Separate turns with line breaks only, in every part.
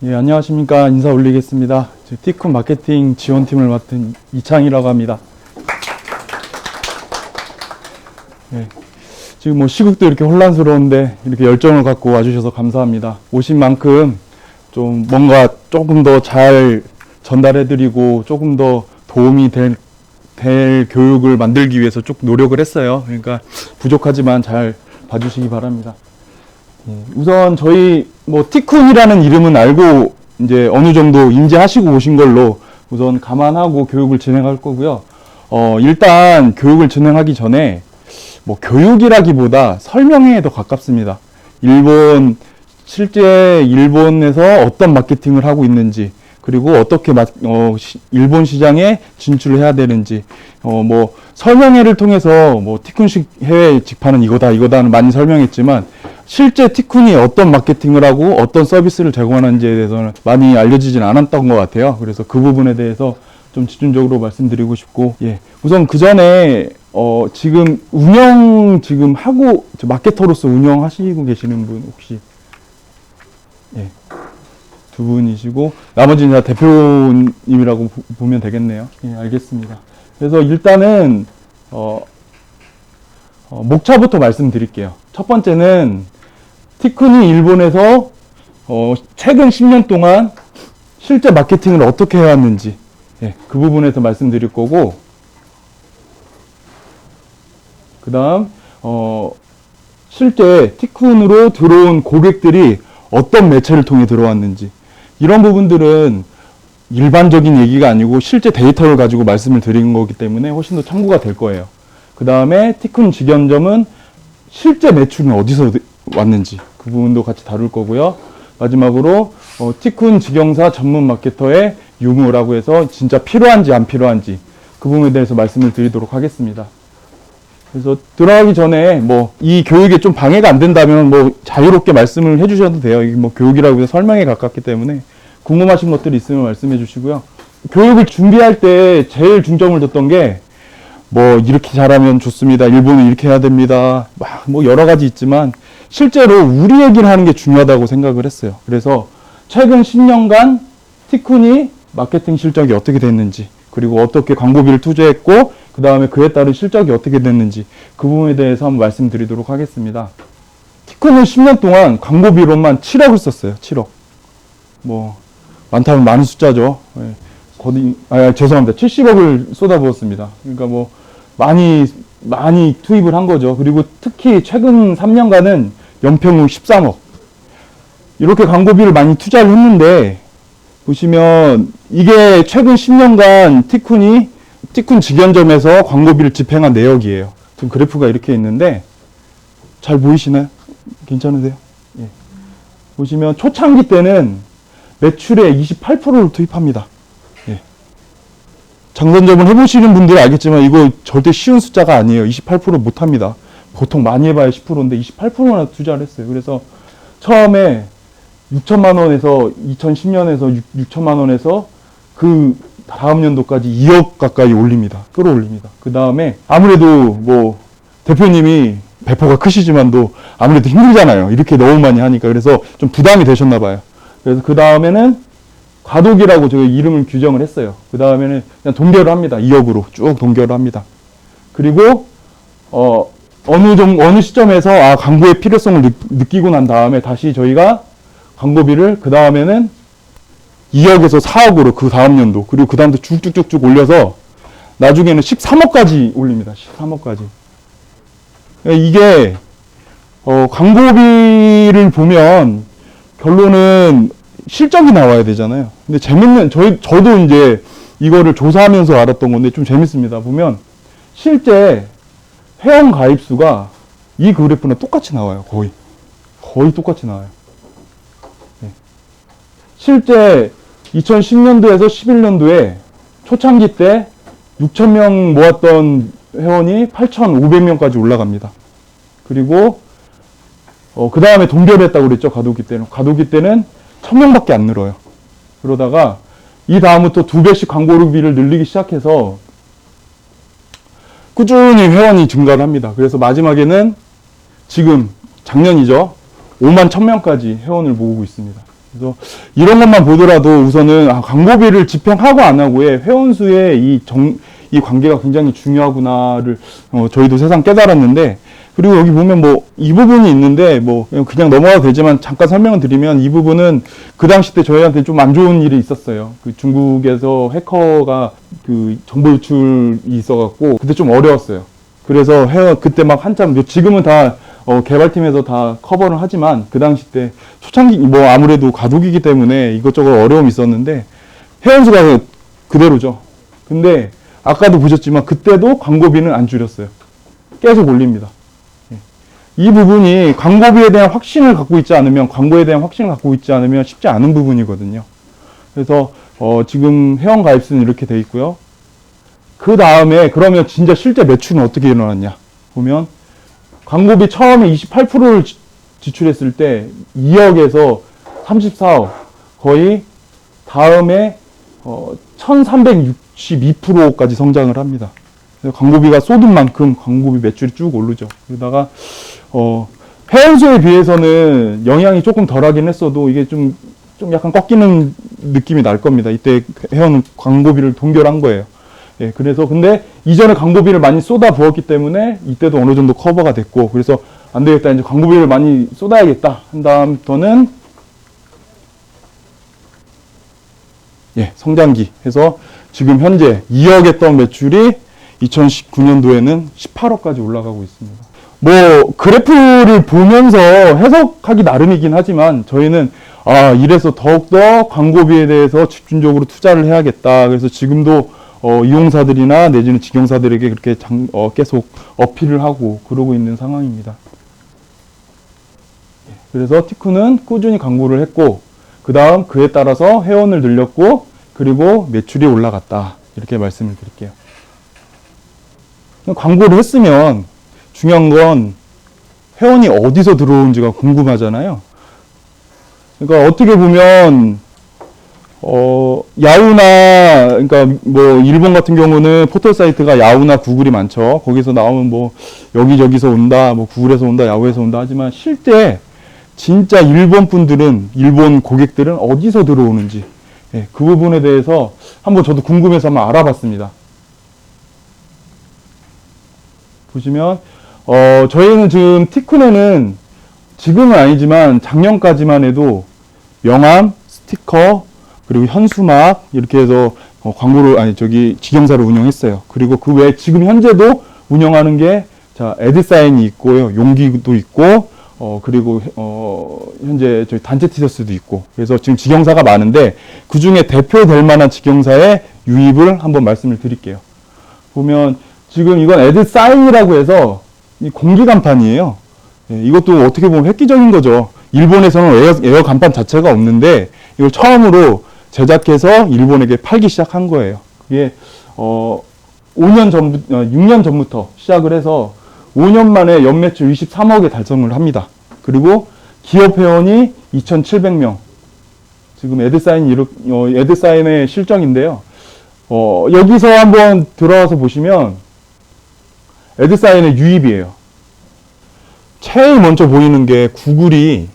예, 안녕하십니까. 인사 올리겠습니다. 티쿤 마케팅 지원팀을 맡은 이창이라고 합니다. 예, 지금 뭐 시국도 이렇게 혼란스러운데 이렇게 열정을 갖고 와주셔서 감사합니다. 오신 만큼 좀 뭔가 조금 더 잘 전달해드리고 조금 더 도움이 될 교육을 만들기 위해서 쭉 노력을 했어요. 그러니까 부족하지만 잘 봐주시기 바랍니다. 우선 저희 뭐 티쿤이라는 이름은 알고 이제 어느 정도 인지하시고 오신 걸로 우선 감안하고 교육을 진행할 거고요. 일단 교육을 진행하기 전에 뭐 교육이라기보다 설명회에 더 가깝습니다. 실제 일본에서 어떤 마케팅을 하고 있는지, 그리고 어떻게 일본 시장에 진출을 해야 되는지, 뭐 설명회를 통해서 뭐 티쿤식 해외 직판은 이거다는 많이 설명했지만, 실제 티쿤이 어떤 마케팅을 하고 어떤 서비스를 제공하는지에 대해서는 많이 알려지진 않았던 것 같아요. 그래서 그 부분에 대해서 좀 집중적으로 말씀드리고 싶고, 예. 우선 그 전에, 지금 하고, 마케터로서 운영하시고 계시는 분 혹시, 예. 두 분이시고, 나머지는 다 대표님이라고 보면 되겠네요. 예, 알겠습니다. 그래서 일단은, 목차부터 말씀드릴게요. 첫 번째는, 티쿤이 일본에서, 최근 10년 동안 실제 마케팅을 어떻게 해왔는지, 예, 그 부분에서 말씀드릴 거고, 그 다음, 실제 티쿤으로 들어온 고객들이 어떤 매체를 통해 들어왔는지, 이런 부분들은 일반적인 얘기가 아니고 실제 데이터를 가지고 말씀을 드리는 거기 때문에 훨씬 더 참고가 될 거예요. 그 다음에 티쿤 직영점은 실제 매출은 어디서 왔는지 그 부분도 같이 다룰 거고요. 마지막으로 티쿤 직영사 전문 마케터의 유무라고 해서 진짜 필요한지 안 필요한지 그 부분에 대해서 말씀을 드리도록 하겠습니다. 그래서 들어가기 전에 뭐 이 교육에 좀 방해가 안 된다면 뭐 자유롭게 말씀을 해주셔도 돼요. 이게 뭐 교육이라고 해서 설명에 가깝기 때문에 궁금하신 것들이 있으면 말씀해 주시고요. 교육을 준비할 때 제일 중점을 뒀던 게 뭐 이렇게 잘하면 좋습니다. 일본은 이렇게 해야 됩니다. 막 뭐 여러 가지 있지만 실제로 우리 얘기를 하는 게 중요하다고 생각을 했어요. 그래서 최근 10년간 티쿤이 마케팅 실적이 어떻게 됐는지, 그리고 어떻게 광고비를 투자했고 그 다음에 그에 따른 실적이 어떻게 됐는지 그 부분에 대해서 한번 말씀드리도록 하겠습니다. 티쿤은 10년 동안 광고비로만 7억을 썼어요. 7억. 뭐 많다면 많은 숫자죠. 예. 죄송합니다. 70억을 쏟아부었습니다. 그러니까 뭐 많이 투입을 한 거죠. 그리고 특히 최근 3년간은 연평균 13억. 이렇게 광고비를 많이 투자를 했는데 보시면 이게 최근 10년간 티쿤 직영점에서 광고비를 집행한 내역이에요. 지금 그래프가 이렇게 있는데 잘 보이시나요? 괜찮으세요? 예. 보시면 초창기 때는 매출의 28%를 투입합니다. 예. 장단점을 해보시는 분들은 알겠지만 이거 절대 쉬운 숫자가 아니에요. 28% 못합니다. 보통 많이 해봐야 10%인데 28%나 투자를 했어요. 그래서 처음에 6천만 원에서 2010년에서 6천만 원에서 그 다음 연도까지 2억 가까이 끌어올립니다. 그 다음에 아무래도 뭐 대표님이 배포가 크시지만도 아무래도 힘들잖아요. 이렇게 너무 많이 하니까. 그래서 좀 부담이 되셨나 봐요. 그래서 그 다음에는 과도기라고 저희 이름을 규정을 했어요. 그 다음에는 그냥 동결을 합니다. 2억으로 쭉 동결을 합니다. 그리고 어느 시점에서 광고의 필요성을 느끼고 난 다음에 다시 저희가 광고비를 그 다음에는 2억에서 4억으로 그 다음 연도, 그리고 그 다음부터 쭉쭉쭉쭉 올려서 나중에는 13억까지 올립니다. 13억까지. 이게 광고비를 보면 결론은 실적이 나와야 되잖아요. 근데 저도 이제 이거를 조사하면서 알았던 건데 좀 재밌습니다. 보면 실제 회원 가입 수가 이 그래프는 똑같이 나와요. 거의 똑같이 나와요. 네. 실제 2010년도에서 11년도에 초창기 때 6,000명 모았던 회원이 8,500명까지 올라갑니다. 그리고 그 다음에 동결했다고 그랬죠. 과도기 때는. 과도기 때는 1,000명밖에 안 늘어요. 그러다가 이 다음부터 2배씩 광고비를 늘리기 시작해서 꾸준히 회원이 증가를 합니다. 그래서 마지막에는 지금 작년이죠. 51,000명까지 회원을 모으고 있습니다. 그래서 이런 것만 보더라도 우선은 광고비를 집행하고 안 하고의 회원수의 이 관계가 굉장히 중요하구나를 저희도 세상 깨달았는데, 그리고 여기 보면 뭐 이 부분이 있는데 뭐 그냥 넘어가도 되지만 잠깐 설명을 드리면, 이 부분은 그 당시 때 저희한테 좀 안 좋은 일이 있었어요. 그 중국에서 해커가 그 정보 유출이 있어갖고 그때 좀 어려웠어요. 그래서 그때 막 한참, 지금은 다 개발팀에서 다 커버를 하지만 그 당시 때 초창기 뭐 아무래도 가독이기 때문에 이것저것 어려움이 있었는데 회원수가 그대로죠. 근데 아까도 보셨지만 그때도 광고비는 안 줄였어요. 계속 올립니다. 이 부분이 광고비에 대한 확신을 갖고 있지 않으면, 광고에 대한 확신을 갖고 있지 않으면 쉽지 않은 부분이거든요. 그래서 지금 회원 가입수는 이렇게 돼 있고요. 그 다음에 그러면 진짜 실제 매출은 어떻게 일어났냐 보면, 광고비 처음에 28%를 지출했을 때 2억에서 34억, 거의 다음에 1362%까지 성장을 합니다. 광고비가 쏟은 만큼 광고비 매출이 쭉 오르죠. 그러다가 회원수에 비해서는 영향이 조금 덜하긴 했어도 이게 좀 약간 꺾이는 느낌이 날 겁니다. 이때 회원은 광고비를 동결한 거예요. 예, 그래서 근데 이전에 광고비를 많이 쏟아 부었기 때문에 이때도 어느 정도 커버가 됐고, 그래서 안 되겠다, 이제 광고비를 많이 쏟아야겠다 한 다음부터는 성장기 해서 지금 현재 2억 했던 매출이 2019년도에는 18억까지 올라가고 있습니다. 뭐 그래프를 보면서 해석하기 나름이긴 하지만 저희는 이래서 더욱더 광고비에 대해서 집중적으로 투자를 해야겠다. 그래서 지금도 이용사들이나 내지는 직영사들에게 그렇게 계속 어필을 하고 그러고 있는 상황입니다. 그래서 티쿠는 꾸준히 광고를 했고, 그 다음 그에 따라서 회원을 늘렸고, 그리고 매출이 올라갔다. 이렇게 말씀을 드릴게요. 광고를 했으면 중요한 건 회원이 어디서 들어오는지가 궁금하잖아요. 그러니까 어떻게 보면 야후나, 그러니까 뭐 일본 같은 경우는 포털 사이트가 야후나 구글이 많죠. 거기서 나오면 뭐 여기저기서 온다, 뭐 구글에서 온다, 야후에서 온다 하지만 실제 진짜 일본 고객들은 어디서 들어오는지, 그 부분에 대해서 한번 저도 궁금해서 한번 알아봤습니다. 보시면 저희는 지금 티쿤에는 지금은 아니지만 작년까지만 해도 명함, 스티커, 그리고 현수막 이렇게 해서 광고를 직영사를 운영했어요. 그리고 그 외에 지금 현재도 운영하는 게 에드사인이 있고요, 용기도 있고, 그리고 현재 저희 단체 티셔츠도 있고, 그래서 지금 직영사가 많은데 그 중에 대표될 만한 직영사의 유입을 한번 말씀을 드릴게요. 보면 지금 이건 에드사인이라고 해서 이 공기 간판이에요. 이것도 어떻게 보면 획기적인 거죠. 일본에서는 에어 간판 자체가 없는데 이걸 처음으로 제작해서 일본에게 팔기 시작한 거예요. 그게 6년 전부터 시작을 해서 5년 만에 연매출 23억에 달성을 합니다. 그리고 기업 회원이 2,700명. 지금 에드사인의 실적인데요. 여기서 한번 들어와서 보시면 에드사인의 유입이에요. 제일 먼저 보이는 게 구글이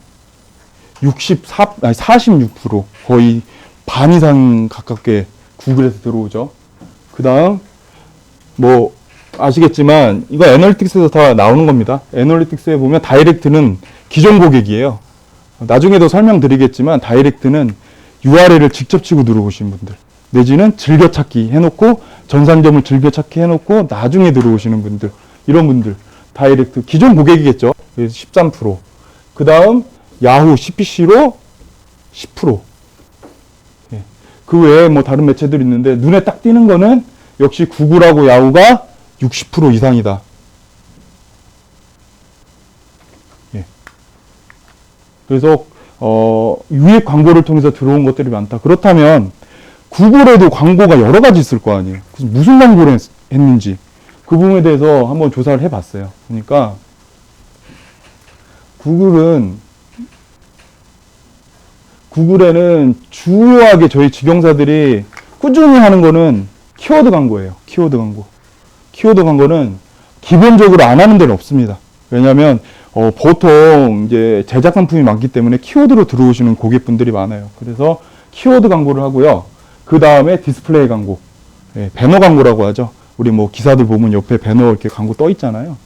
46%, 거의 반 이상 가깝게 구글에서 들어오죠. 그 다음 뭐 아시겠지만 이거 애널리틱스에서 다 나오는 겁니다. 애널리틱스에 보면 다이렉트는 기존 고객이에요. 나중에도 설명드리겠지만 다이렉트는 URL을 직접 치고 들어오신 분들, 내지는 즐겨찾기 해놓고 전산점을 즐겨찾기 해놓고 나중에 들어오시는 분들, 이런 분들 다이렉트 기존 고객이겠죠. 그래서 13%. 그 다음 야후 CPC로 10%. 그 외에 뭐 다른 매체들이 있는데 눈에 딱 띄는 거는 역시 구글하고 야후가 60% 이상이다. 그래서 유입 광고를 통해서 들어온 것들이 많다. 그렇다면 구글에도 광고가 여러 가지 있을 거 아니에요. 그래서 무슨 광고를 했는지 그 부분에 대해서 한번 조사를 해봤어요. 그러니까 구글에는 주요하게 저희 직영사들이 꾸준히 하는 거는 키워드 광고예요. 키워드 광고는 기본적으로 안 하는 데는 없습니다. 왜냐하면 보통 이제 제작 상품이 많기 때문에 키워드로 들어오시는 고객분들이 많아요. 그래서 키워드 광고를 하고요. 그 다음에 디스플레이 광고, 예, 배너 광고라고 하죠. 우리 뭐 기사들 보면 옆에 배너 이렇게 광고 떠 있잖아요.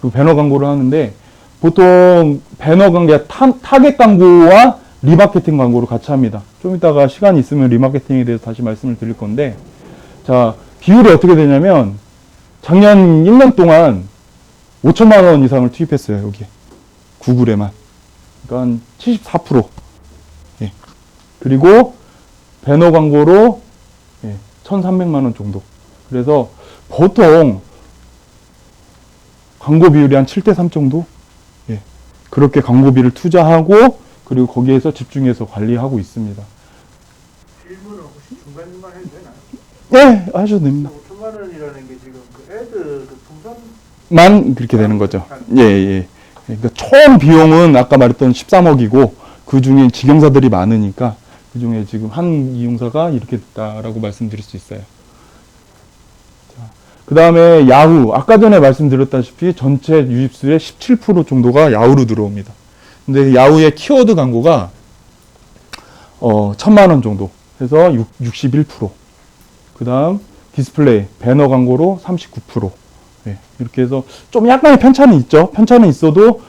그 배너 광고를 하는데 보통 배너 광고, 타겟 광고와 리마케팅 광고를 같이 합니다. 좀 이따가 시간이 있으면 리마케팅에 대해서 다시 말씀을 드릴 건데, 자, 비율이 어떻게 되냐면 작년 1년 동안 5천만 원 이상을 투입했어요. 여기 구글에만. 그러니까 한 74%. 예. 그리고 배너 광고로 1,300만 원 정도. 그래서 보통 광고 비율이 한 7대3 정도? 예. 그렇게 광고비를 투자하고 그리고 거기에서 집중해서 관리하고 있습니다.
질문을 혹시 중간중간 해도 되나요?
네, 하셔도 됩니다.
5천만 원이라는 게 지금 그 애드 그 풍선
만 그렇게 되는 거죠. 예, 예. 그러니까 총 비용은 아까 말했던 13억이고 그 중에 직영사들이 많으니까 그 중에 지금 한 이용사가 이렇게 됐다라고 말씀드릴 수 있어요. 그 다음에 야후, 아까 전에 말씀드렸다시피 전체 유입수의 17% 정도가 야후로 들어옵니다. 근데 야후의 키워드 광고가 1,000만 원 정도 해서 61%. 그 다음 디스플레이, 배너 광고로 39%. 네, 이렇게 해서 좀 약간의 편차는 있죠. 편차는 있어도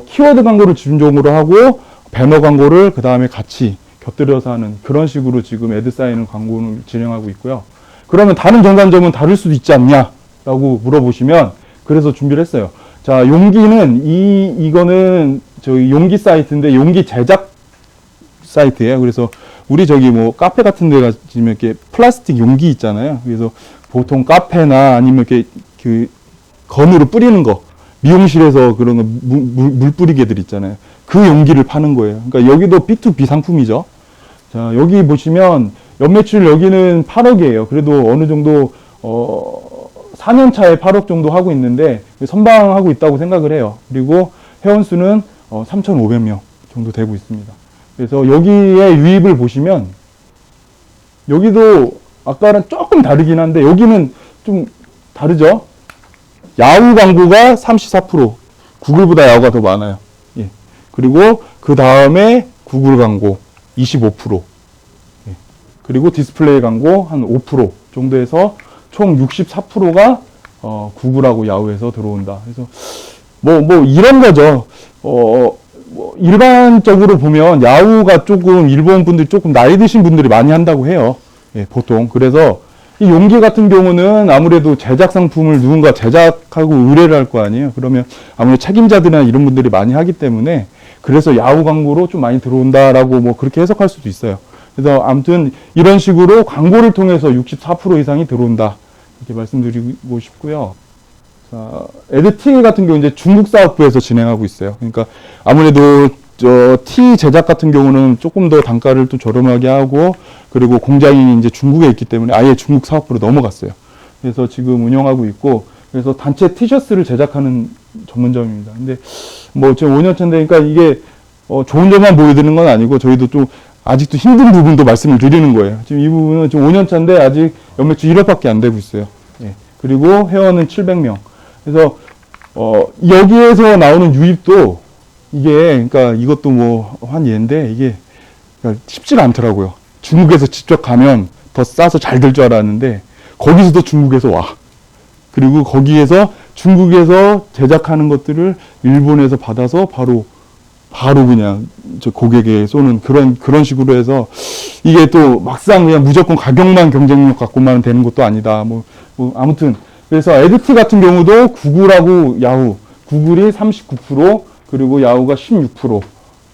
키워드 광고를 집중적으로 하고 배너 광고를 그 다음에 같이 곁들여서 하는 그런 식으로 지금 애드 쌓이는 광고를 진행하고 있고요. 그러면 다른 전산점은 다를 수도 있지 않냐라고 물어보시면 그래서 준비를 했어요. 자, 용기는 이거는 저희 용기 사이트인데 용기 제작 사이트예요. 그래서 우리 저기 뭐 카페 같은 데 가시면 이렇게 플라스틱 용기 있잖아요. 그래서 보통 카페나 아니면 이렇게 그 건으로 뿌리는 거, 미용실에서 그런 거 물 뿌리개들 있잖아요. 그 용기를 파는 거예요. 그러니까 여기도 B2B 상품이죠. 자, 여기 보시면 연매출 여기는 8억이에요. 그래도 어느 정도 4년 차에 8억 정도 하고 있는데 선방하고 있다고 생각을 해요. 그리고 회원수는 3,500명 정도 되고 있습니다. 그래서 여기에 유입을 보시면 여기도 아까랑 조금 다르긴 한데 여기는 좀 다르죠. 야후 광고가 34%, 구글보다 야후가 더 많아요. 예. 그리고 그 다음에 구글 광고 25%, 예. 그리고 디스플레이 광고 한 5% 정도 해서 총 64%가 구글하고 야후에서 들어온다. 그래서 뭐 이런 거죠. 뭐 일반적으로 보면 야후가 조금 일본 분들이 조금 나이 드신 분들이 많이 한다고 해요. 예, 보통. 그래서 이 용기 같은 경우는 아무래도 제작 상품을 누군가 제작하고 의뢰를 할 거 아니에요. 그러면 아무래도 책임자들이나 이런 분들이 많이 하기 때문에 그래서 야후 광고로 좀 많이 들어온다라고 뭐 그렇게 해석할 수도 있어요. 그래서 아무튼 이런 식으로 광고를 통해서 64% 이상이 들어온다. 이렇게 말씀드리고 싶고요. 자, 에드티 같은 경우 이제 중국 사업부에서 진행하고 있어요. 그러니까 아무래도 티 제작 같은 경우는 조금 더 단가를 또 저렴하게 하고 그리고 공장이 이제 중국에 있기 때문에 아예 중국 사업부로 넘어갔어요. 그래서 지금 운영하고 있고 그래서 단체 티셔츠를 제작하는 전문점입니다. 근데 뭐 지금 5년 차인데 그러니까 이게 좋은 점만 보여드리는 건 아니고 저희도 좀 아직도 힘든 부분도 말씀을 드리는 거예요. 지금 이 부분은 지금 5년 차인데 아직 연매출 1억밖에 안 되고 있어요. 예. 그리고 회원은 700명. 그래서 여기에서 나오는 유입도 이게 그러니까 이것도 뭐 한 예인데 이게 그러니까 쉽지가 않더라고요. 중국에서 직접 가면 더 싸서 잘 될 줄 알았는데 거기서도 중국에서 와. 그리고 거기에서 중국에서 제작하는 것들을 일본에서 받아서 바로 그냥 저 고객에 쏘는 그런 식으로 해서 이게 또 막상 그냥 무조건 가격만 경쟁력 갖고만 되는 것도 아니다. 뭐 아무튼 그래서 에드티 같은 경우도 구글하고 야후, 구글이 39% 그리고 야후가 16%.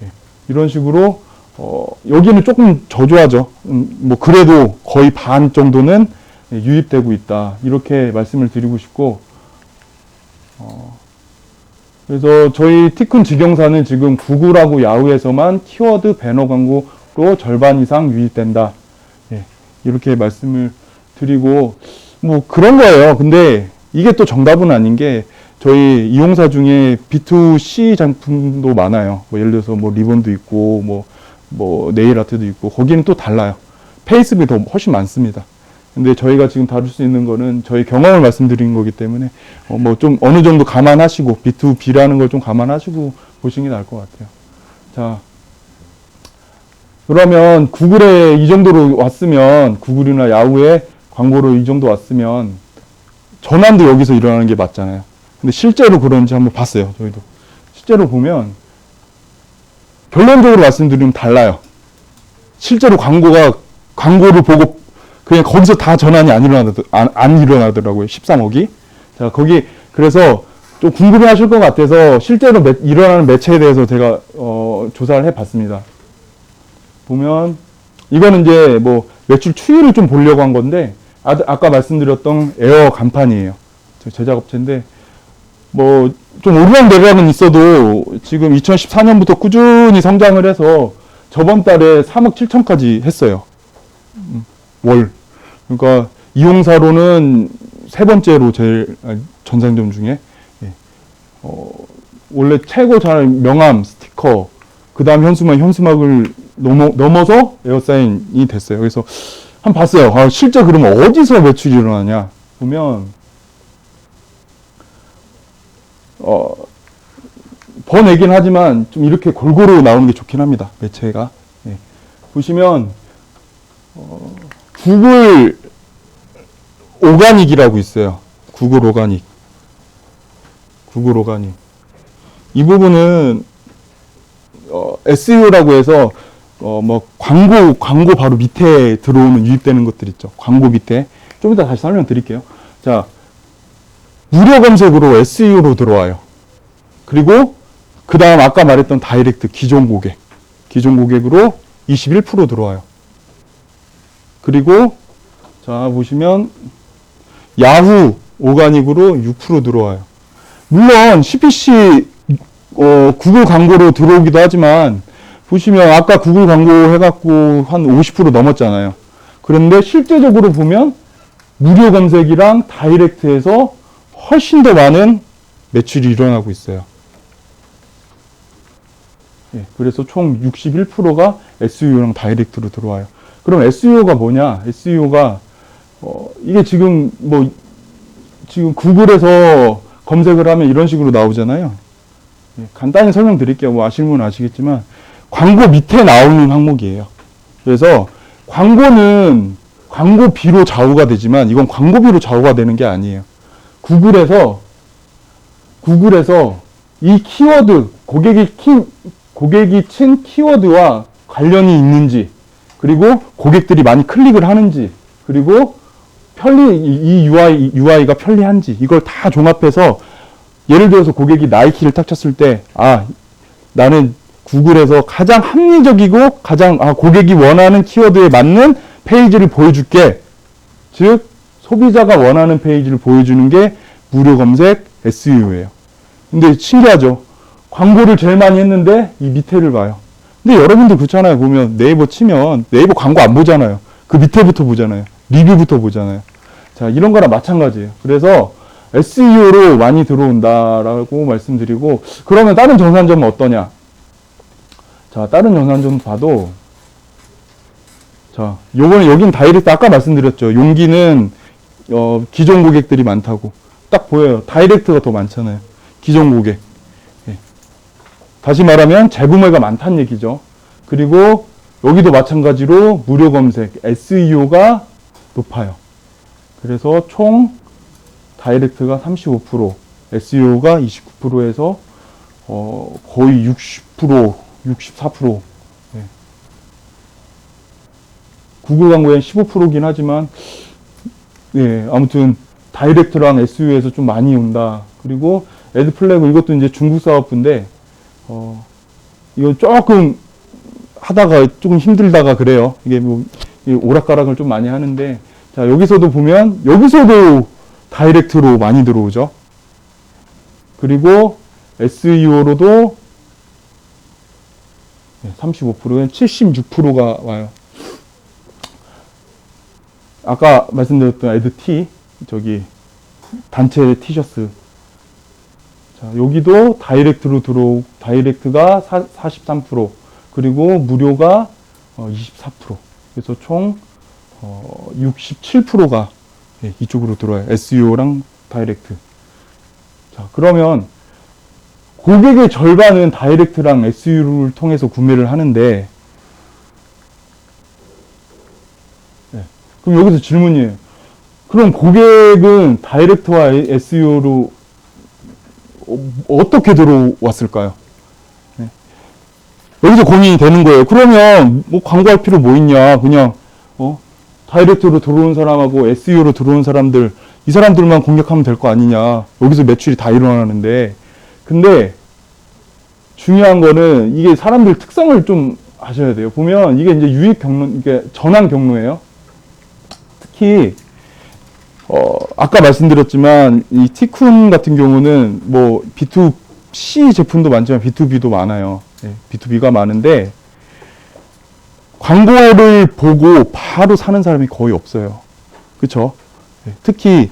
예, 이런 식으로 여기는 조금 저조하죠. 뭐 그래도 거의 반 정도는 유입되고 있다. 이렇게 말씀을 드리고 싶고 그래서 저희 티쿤 직영사는 지금 구글하고 야후에서만 키워드 배너 광고로 절반 이상 유입된다. 예, 이렇게 말씀을 드리고 뭐 그런 거예요. 근데 이게 또 정답은 아닌 게 저희 이용사 중에 B2C 상품도 많아요. 뭐 예를 들어서 뭐 리본도 있고 뭐 네일 아트도 있고 거기는 또 달라요. 페이스북이 더 훨씬 많습니다. 근데 저희가 지금 다룰 수 있는 거는 저희 경험을 말씀드리는 거기 때문에 뭐 좀 어느 정도 감안하시고 B2B라는 걸 좀 감안하시고 보시는 게 나을 것 같아요. 자, 그러면 구글에 이 정도로 왔으면, 구글이나 야후에 광고로 이 정도 왔으면 전환도 여기서 일어나는 게 맞잖아요. 근데 실제로 그런지 한번 봤어요. 저희도 실제로 보면 결론적으로 말씀드리면 달라요. 실제로 광고를 보고 그냥 거기서 다 전환이 안 일어나더라고요. 13억이. 자, 거기, 그래서 좀 궁금해 하실 것 같아서 실제로 일어나는 매체에 대해서 제가, 조사를 해 봤습니다. 보면, 이거는 이제 뭐 매출 추이를 좀 보려고 한 건데, 아까 말씀드렸던 에어 간판이에요. 제작업체인데, 뭐, 좀 오르락내리락은 있어도 지금 2014년부터 꾸준히 성장을 해서 저번 달에 3억 7천까지 했어요. 월. 그러니까 이용사로는 세 번째로 제일 전상점 중에 원래 최고 잘 명함, 스티커, 그 다음 현수막을 넘어서 에어사인이 됐어요. 그래서 한번 봤어요. 아, 실제 그러면 어디서 매출이 일어나냐 보면 번외긴 하지만 좀 이렇게 골고루 나오는 게 좋긴 합니다. 매체가. 예. 보시면 구글 오가닉이라고 있어요. 구글 오가닉. 이 부분은 SEO라고 해서 뭐 광고 바로 밑에 들어오는 유입되는 것들 있죠. 광고 밑에 좀 이따 다시 설명드릴게요. 자, 무료 검색으로 SEO로 들어와요. 그리고 그 다음 아까 말했던 다이렉트 기존 고객으로 21% 들어와요. 그리고 자 보시면 야후 오가닉으로 6% 들어와요. 물론 CPC 구글 광고로 들어오기도 하지만 보시면 아까 구글 광고 해갖고 한 50% 넘었잖아요. 그런데 실제적으로 보면 무료 검색이랑 다이렉트에서 훨씬 더 많은 매출이 일어나고 있어요. 예, 그래서 총 61%가 SEO랑 다이렉트로 들어와요. 그럼 SEO가 뭐냐? SEO가 이게 지금 지금 구글에서 검색을 하면 이런 식으로 나오잖아요. 예, 간단히 설명드릴게요. 뭐 아시는 분은 아시겠지만 광고 밑에 나오는 항목이에요. 그래서 광고는 광고비로 좌우가 되지만 이건 광고비로 좌우가 되는 게 아니에요. 구글에서 이 키워드, 고객이 친 키워드와 관련이 있는지, 그리고 고객들이 많이 클릭을 하는지, 그리고 이 UI가 편리한지, 이걸 다 종합해서, 예를 들어서 고객이 나이키를 딱 쳤을 때, 나는 구글에서 가장 합리적이고, 고객이 원하는 키워드에 맞는 페이지를 보여줄게. 즉, 소비자가 원하는 페이지를 보여주는 게 무료 검색 SEO예요. 근데 신기하죠? 광고를 제일 많이 했는데 이 밑에를 봐요. 근데 여러분들 그렇잖아요. 보면 네이버 치면 네이버 광고 안 보잖아요. 그 밑에부터 보잖아요. 리뷰부터 보잖아요. 자, 이런 거랑 마찬가지예요. 그래서 SEO로 많이 들어온다라고 말씀드리고, 그러면 다른 전산점은 어떠냐? 자, 다른 전산점 봐도, 자, 여긴 다이렉트 아까 말씀드렸죠. 용기는 기존 고객들이 많다고. 딱 보여요. 다이렉트가 더 많잖아요. 기존 고객. 예. 다시 말하면 재구매가 많다는 얘기죠. 그리고 여기도 마찬가지로 무료 검색, SEO가 높아요. 그래서 총 다이렉트가 35%, SEO가 29%에서 거의 60%, 64%. 예. 구글 광고엔 15%긴 하지만, 예, 아무튼 다이렉트랑 SEO에서 좀 많이 온다. 그리고 애드 플래그, 이것도 이제 중국 사업부인데 이거 조금 하다가 조금 힘들다가 그래요. 이게 뭐 오락가락을 좀 많이 하는데, 자, 여기서도 보면 여기서도 다이렉트로 많이 들어오죠. 그리고 SEO로도 35%는 76%가 와요. 아까 말씀드렸던 에드티, 저기 단체 티셔츠. 자, 여기도 다이렉트가 43%, 그리고 무료가 24%. 그래서 총 67%가 이쪽으로 들어와요. SEO랑 다이렉트. 자, 그러면 고객의 절반은 다이렉트랑 SEO를 통해서 구매를 하는데, 그럼 여기서 질문이에요. 그럼 고객은 다이렉트와 SEO로 어떻게 들어왔을까요? 여기서 고민이 되는 거예요. 그러면 뭐 광고할 필요 뭐 있냐? 그냥 다이렉트로 들어온 사람하고 SEO로 들어온 사람들, 이 사람들만 공략하면 될 거 아니냐? 여기서 매출이 다 일어나는데, 근데 중요한 거는 이게 사람들 특성을 좀 아셔야 돼요. 보면 이게 이제 유입 경로, 이게 전환 경로예요. 특히 아까 말씀드렸지만 이 티쿤 같은 경우는 뭐 B2C 제품도 많지만 B2B도 많아요. B2B가 많은데 광고를 보고 바로 사는 사람이 거의 없어요. 그렇죠? 특히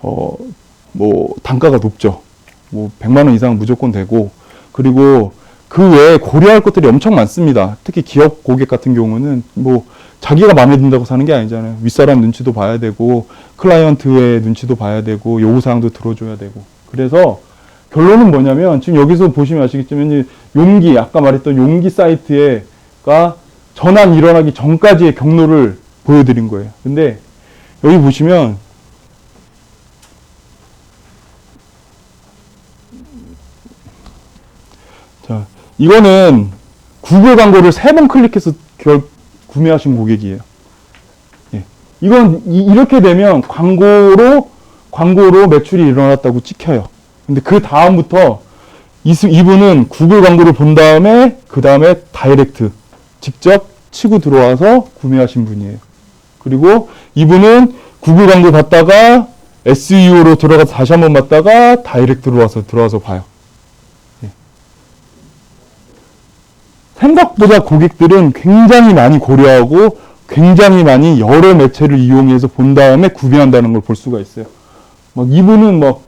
뭐 단가가 높죠. 뭐 100만 원 이상 무조건 되고, 그리고 그 외에 고려할 것들이 엄청 많습니다. 특히 기업 고객 같은 경우는 뭐 자기가 마음에 든다고 사는 게 아니잖아요. 윗사람 눈치도 봐야 되고, 클라이언트의 눈치도 봐야 되고, 요구사항도 들어줘야 되고. 그래서 결론은 뭐냐면, 지금 여기서 보시면 아시겠지만, 용기, 아까 말했던 용기 사이트가 전환 일어나기 전까지의 경로를 보여드린 거예요. 근데 여기 보시면, 자, 이거는 구글 광고를 3번 클릭해서 구매하신 고객이에요. 이건 이렇게 되면 광고로 매출이 일어났다고 찍혀요. 근데 그 다음부터 이분은 구글 광고를 본 다음에 그 다음에 다이렉트 직접 치고 들어와서 구매하신 분이에요. 그리고 이분은 구글 광고 봤다가 SEO로 들어가서 다시 한번 봤다가 다이렉트로 들어와서 봐요. 생각보다 고객들은 굉장히 많이 고려하고 굉장히 많이 여러 매체를 이용해서 본 다음에 구매한다는 걸 볼 수가 있어요. 막 이분은 막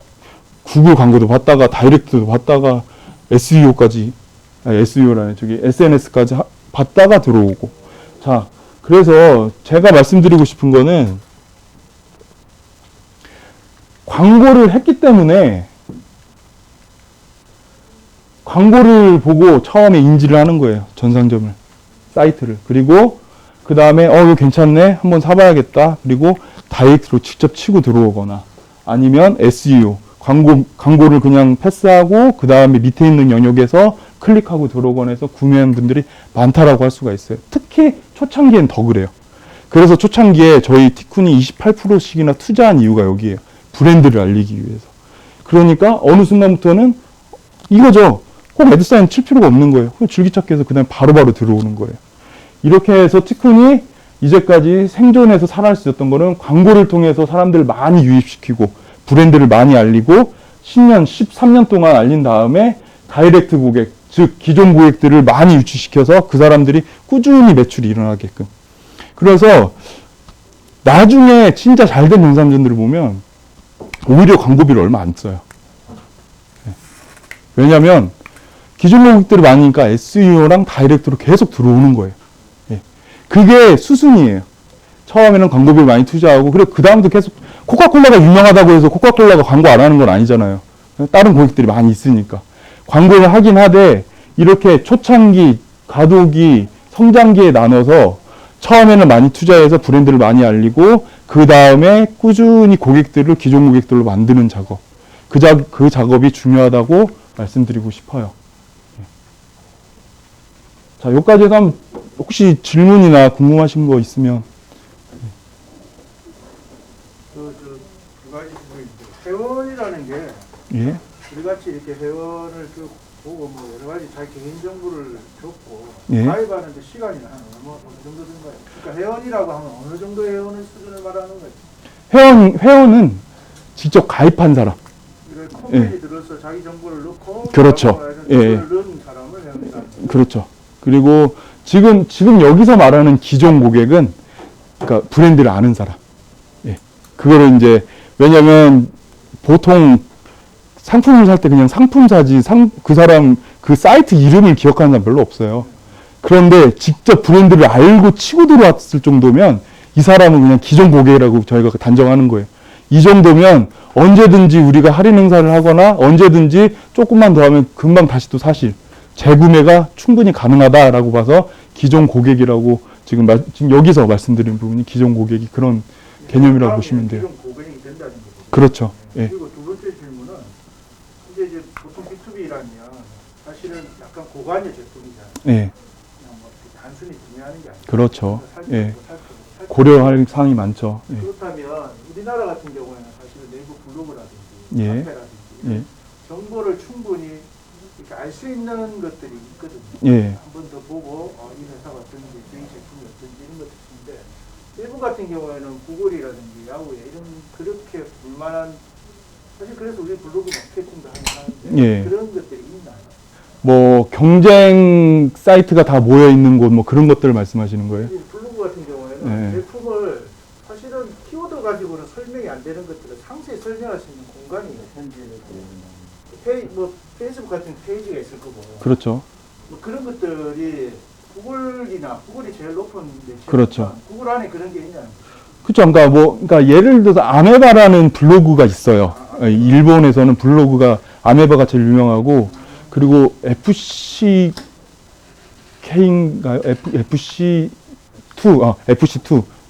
구글 광고도 봤다가 다이렉트도 봤다가 SEO라는 SNS까지 봤다가 들어오고. 자, 그래서 제가 말씀드리고 싶은 거는 광고를 했기 때문에 광고를 보고 처음에 인지를 하는 거예요. 전상점을, 사이트를. 그리고 그 다음에 이거 괜찮네, 한번 사봐야겠다. 그리고 다이렉트로 직접 치고 들어오거나, 아니면 SEO, 광고를 그냥 패스하고 그 다음에 밑에 있는 영역에서 클릭하고 들어오거나 해서 구매하는 분들이 많다라고 할 수가 있어요. 특히 초창기엔 더 그래요. 그래서 초창기에 저희 티쿤이 28%씩이나 투자한 이유가 여기에요. 브랜드를 알리기 위해서. 그러니까 어느 순간부터는 이거죠. 꼭 애드사인 칠 필요가 없는 거예요. 그냥 줄기찾기해서 그다음에 바로바로 들어오는 거예요. 이렇게 해서 티쿤이 이제까지 생존해서 살아날 수 있었던 거는 광고를 통해서 사람들을 많이 유입시키고 브랜드를 많이 알리고 10년, 13년 동안 알린 다음에 다이렉트 고객, 즉 기존 고객들을 많이 유치시켜서 그 사람들이 꾸준히 매출이 일어나게끔. 그래서 나중에 진짜 잘된 전산점들을 보면 오히려 광고비를 얼마 안 써요. 왜냐하면 기존 고객들이 많으니까 SEO랑 다이렉트로 계속 들어오는 거예요. 그게 수순이에요. 처음에는 광고비를 많이 투자하고, 그리고 그 다음부터 계속, 코카콜라가 유명하다고 해서 코카콜라가 광고 안 하는 건 아니잖아요. 다른 고객들이 많이 있으니까. 광고를 하긴 하되, 이렇게 초창기, 가도기, 성장기에 나눠서 처음에는 많이 투자해서 브랜드를 많이 알리고, 그 다음에 꾸준히 기존 고객들로 만드는 작업. 그 작업이 중요하다고 말씀드리고 싶어요. 자, 여기까지 해서 혹시 질문이나 궁금하신 거 있으면.
두 가지 질문인데, 회원이라는 게
예?
우리 같이 이렇게 회원을 쭉 보고 뭐 여러 가지 자기 개인 정보를 줬고
예.
가입하는데 시간이 어느 정도 든가요? 그러니까 회원이라고 하면 어느 정도 회원의 수준을 말하는 거예요?
회원은 직접 가입한 사람.
그러니까 컴퓨터에 들어서 자기 정보를 넣고
그렇죠. 예.
넣은 사람을 회원이라.
그렇죠. 그리고 지금 여기서 말하는 기존 고객은 그러니까 브랜드를 아는 사람. 예. 그거를 이제 왜냐면 보통 상품을 살 때 그냥 상품 사지 그 사람 그 사이트 이름을 기억하는 사람 별로 없어요. 그런데 직접 브랜드를 알고 치고 들어왔을 정도면 이 사람은 그냥 기존 고객이라고 저희가 단정하는 거예요. 이 정도면 언제든지 우리가 할인 행사를 하거나 언제든지 조금만 더 하면 금방 다시 또 사실 재구매가 충분히 가능하다라고 봐서 기존 고객이라고 지금 여기서 말씀드린 부분이 기존 고객이 그런 개념이라고 보시면 돼요.
기존 고객이 된다는 거죠.
그렇죠. 예.
그리고 두 번째 질문은 이제 보통 B2B라면 사실은 약간 고관여 제품이잖아요.
예.
그냥 뭐 이렇게 단순히 구매하는 게 아니고
그렇죠.
살펴보고
예.
살펴보고
고려할 사항이 많죠. 예.
그렇다면 우리나라 같은 경우에는 사실은 내부 블로그라든지
예.
카페라든지
예.
정보를 충분히 이렇게 알 수 있는 것들이 있거든요.
예.
한 번 더 보고 이 회사가 어떤지, 이 제품이 어떤지 이런 것들이 있는데 일부 같은 경우에는 구글이라든지 야후에 이런 그렇게 불만한 사실 그래서 우리 블로그 마케팅도 하는데
예.
그런 것들이 있나요?
뭐 경쟁 사이트가 다 모여 있는 곳 뭐 그런 것들을 말씀하시는 거예요?
이 블로그 같은 경우에는
네.
제품을 사실은 키워드 가지고는 설명이 안 되는 것들을 상세히 설명할 수 있는 공간이 뭐 페이스북 같은 페이지가 있을 거고
그렇죠.
뭐 그런 것들이 구글이 제일 높은 데
그렇죠.
구글 안에 그런 게 있냐?
그렇죠. 그러니까 예를 들어서 아메바라는 블로그가 있어요. 일본에서는 블로그가 아메바가 제일 유명하고 그리고 FCK인가요? FC2.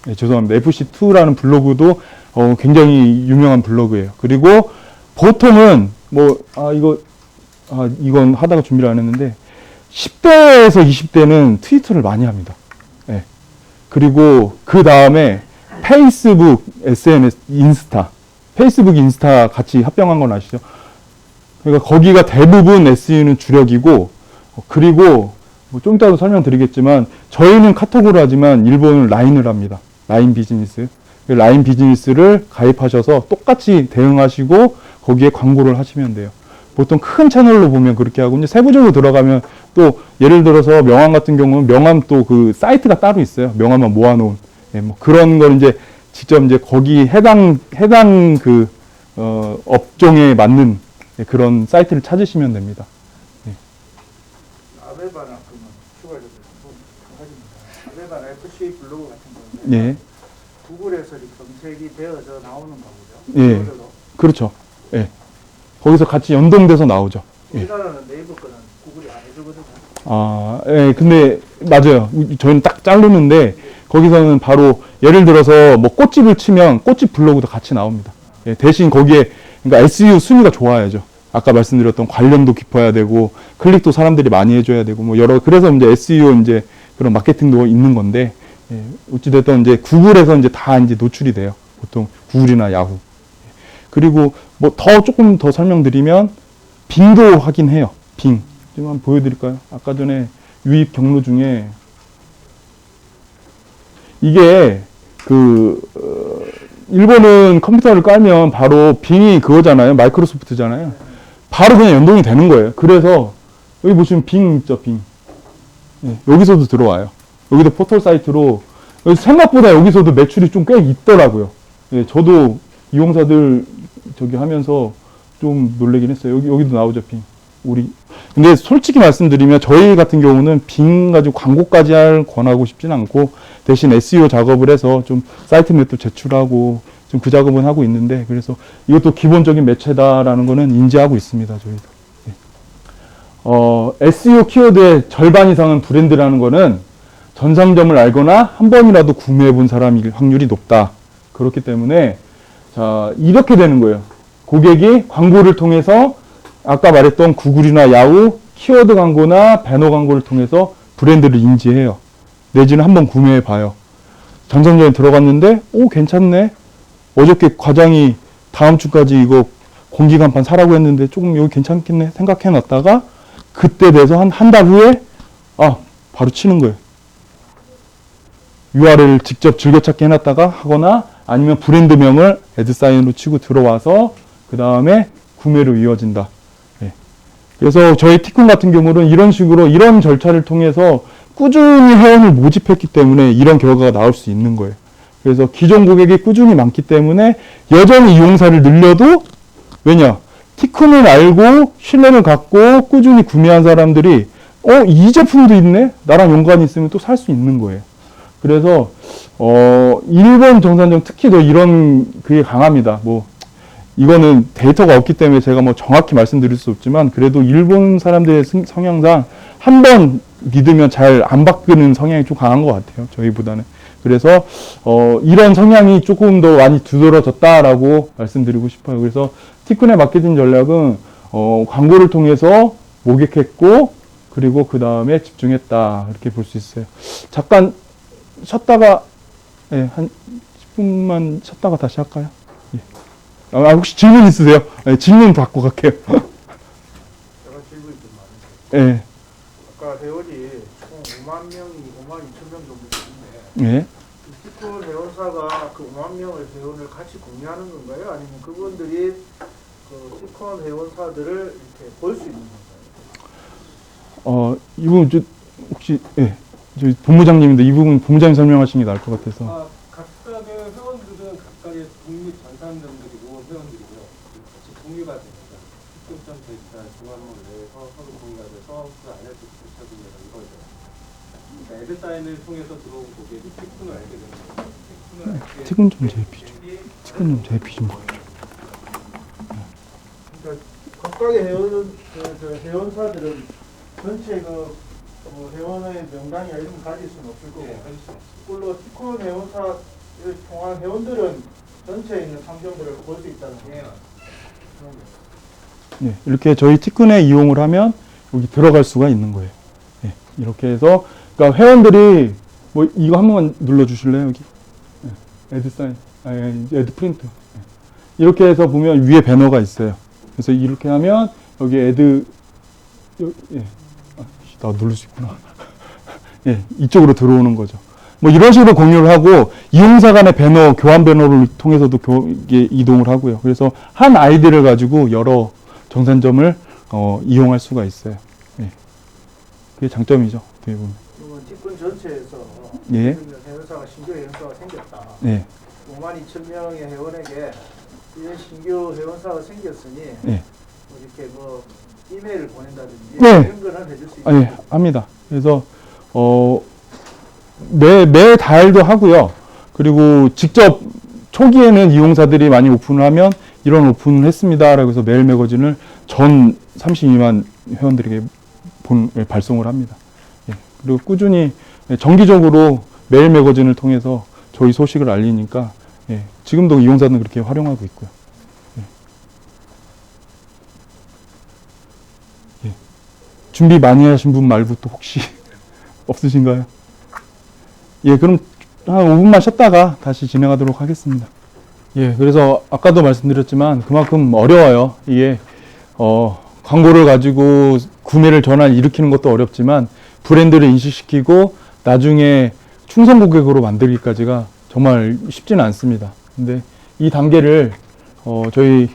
네, 죄송합니다. FC2라는 블로그도 굉장히 유명한 블로그예요. 그리고 보통은 이건 하다가 준비를 안 했는데 10대에서 20대는 트위터를 많이 합니다. 네. 그리고 그 다음에 페이스북, SNS, 페이스북, 인스타 같이 합병한 건 아시죠? 그러니까 거기가 대부분 SE는 주력이고, 그리고 좀 이따도 설명드리겠지만 저희는 카톡으로 하지만 일본은 라인을 합니다. 라인 비즈니스. 라인 비즈니스를 가입하셔서 똑같이 대응하시고 거기에 광고를 하시면 돼요. 보통 큰 채널로 보면 그렇게 하고 이제 세부적으로 들어가면 또 예를 들어서 명함 같은 경우는 명함 또 그 사이트가 따로 있어요. 명함만 모아놓은 뭐 그런 걸 이제 직접 이제 거기 해당 그 업종에 맞는 그런 사이트를 찾으시면 됩니다.
아메바나 그러면 추가적으로 한 가지입니다. 아메바나 FC 블로그 같은 경우는
예.
구글에서 검색이 되어서 나오는가 보죠.
예.
그걸로.
그렇죠. 예. 거기서 같이 연동돼서 나오죠. 예.
우리나라는 네이버 거는 구글이 안 해주거든요.
예, 근데 맞아요. 저희는 딱 자르는데 거기서는 바로 예를 들어서 뭐 꽃집을 치면 꽃집 블로그도 같이 나옵니다. 예, 대신 거기에 그러니까 SEO 순위가 좋아야죠. 아까 말씀드렸던 관련도 깊어야 되고 클릭도 사람들이 많이 해줘야 되고 뭐 그래서 이제 SEO 이제 그런 마케팅도 있는 건데 예, 어찌됐든 이제 구글에서 이제 다 이제 노출이 돼요. 보통 구글이나 야후. 그리고 뭐 조금 더 설명드리면 빙도 하긴 해요. 빙. 지금 한번 보여드릴까요? 아까 전에 유입 경로 중에 이게 일본은 컴퓨터를 깔면 바로 빙이 그거잖아요. 마이크로소프트잖아요. 바로 그냥 연동이 되는 거예요. 그래서 여기 보시면 빙 있죠, 빙. 예, 여기서도 들어와요. 여기도 포털 사이트로 생각보다 여기서도 매출이 좀 꽤 있더라고요. 예, 저도 이용사들 저기 하면서 좀 놀라긴 했어요. 여기도 나오죠, 빙. 근데 솔직히 말씀드리면 저희 같은 경우는 빙 가지고 광고까지 권하고 싶진 않고 대신 SEO 작업을 해서 좀 사이트 맵도 제출하고 좀 그 작업은 하고 있는데 그래서 이것도 기본적인 매체다라는 거는 인지하고 있습니다, 저희도. SEO 키워드의 절반 이상은 브랜드라는 거는 전상점을 알거나 한 번이라도 구매해 본 사람일 확률이 높다. 그렇기 때문에 자, 이렇게 되는 거예요. 고객이 광고를 통해서 아까 말했던 구글이나 야후 키워드 광고나 배너 광고를 통해서 브랜드를 인지해요. 내지는 한번 구매해 봐요. 전상점에 들어갔는데 괜찮네. 어저께 과장이 다음 주까지 이거 공기간판 사라고 했는데 조금 여기 괜찮겠네 생각해 놨다가 그때 돼서 한 달 후에 바로 치는 거예요. URL을 직접 즐겨찾기 해놨다가 하거나 아니면 브랜드명을 애드사인으로 치고 들어와서 그 다음에 구매로 이어진다. 예. 그래서 저희 티쿤 같은 경우는 이런 식으로 이런 절차를 통해서 꾸준히 회원을 모집했기 때문에 이런 결과가 나올 수 있는 거예요. 그래서 기존 고객이 꾸준히 많기 때문에 여전히 이용사를 늘려도 왜냐? 티쿤을 알고 신뢰를 갖고 꾸준히 구매한 사람들이 이 제품도 있네? 나랑 연관이 있으면 또 살 수 있는 거예요. 그래서 일본 정산점 특히 더 이런 그게 강합니다. 뭐 이거는 데이터가 없기 때문에 제가 뭐 정확히 말씀드릴 수 없지만 그래도 일본 사람들의 성향상 한 번 믿으면 잘 안 바꾸는 성향이 좀 강한 것 같아요. 저희보다는. 그래서 이런 성향이 조금 더 많이 두드러졌다라고 말씀드리고 싶어요. 그래서 티쿤의 마케팅 전략은 광고를 통해서 모객했고 그리고 그 다음에 집중했다 이렇게 볼 수 있어요. 잠깐 쉬었다가 한 10분만 쉬었다가 다시 할까요? 예. 혹시 질문 있으세요? 질문 받고 갈게요.
제가 질문이 좀 많은데
예.
아까 회원이 총 5만 명이 5만 2천 명 정도 되는데
예.
티콘 회원사가 그 5만 명의 회원을 같이 공유하는 건가요? 아니면 그분들이 그 티콘 회원사들을 이렇게 볼 수 있는 건가요?
이 부분 혹시 저희 본부장님인데 이 부분 본부장님 설명하시는 게 나을 것 같아서.
각각의 회원들은 각각의 독립 전산점들이고 회원들이고요. 같이 공유가 됩니다. 특정 데이터 중앙網 내에서 서로 공유가 돼서 그 안에서 교차분야가 이루어져요. 그러니까 에드사인을 통해서 들어온 고객이 티쿤을 알게 되는 거예요.
티쿤 좀 JP 좀. 티쿤 좀 JP 좀 보여줘.
그러니까 각각의 회원사들은 전체 회원의 명단이나 이런 걸 가질 수는 없을 거고 그걸로 티콘 회원사를 통한 회원들은 전체에 있는 상점들을 볼 수 있다는 거예요.
네, 이렇게 저희 티쿤에 이용을 하면 여기 들어갈 수가 있는 거예요. 네, 이렇게 해서 그러니까 회원들이 뭐 이거 한 번만 눌러 주실래요 여기? 네, 애드 사인, 애드 프린트. 네. 이렇게 해서 보면 위에 배너가 있어요. 그래서 이렇게 하면 여기 애드 나 누를 수 있구나. 예, 이쪽으로 들어오는 거죠. 뭐 이런 식으로 공유를 하고 이용사 간의 배너, 교환 배너를 통해서도 이동을 하고요. 그래서 한 아이디를 가지고 여러 정산점을 이용할 수가 있어요. 예. 그게 장점이죠. 어떻게 보면.
그러면 티콘 전체에서
예.
회원사가 신규 회원사가 생겼다.
예.
5만 2천 명의 회원에게 이런 신규 회원사가 생겼으니
예.
뭐 이렇게 뭐 이메일을 보낸다든지
네.
이런 걸 해줄 수 있어요.
예, 합니다. 그래서 매 달도 하고요. 그리고 직접 초기에는 이용사들이 많이 오픈을 하면 이런 오픈을 했습니다라고 해서 메일 매거진을 전 32만 회원들에게 발송을 합니다. 예, 그리고 꾸준히 정기적으로 메일 매거진을 통해서 저희 소식을 알리니까 지금도 이용사는 그렇게 활용하고 있고요. 준비 많이 하신 분 말고 또 혹시 없으신가요? 예, 그럼 한 5분만 쉬었다가 다시 진행하도록 하겠습니다. 예, 그래서 아까도 말씀드렸지만 그만큼 어려워요. 이게 광고를 가지고 구매를 전환 일으키는 것도 어렵지만 브랜드를 인식시키고 나중에 충성 고객으로 만들기까지가 정말 쉽지는 않습니다. 근데 이 단계를 저희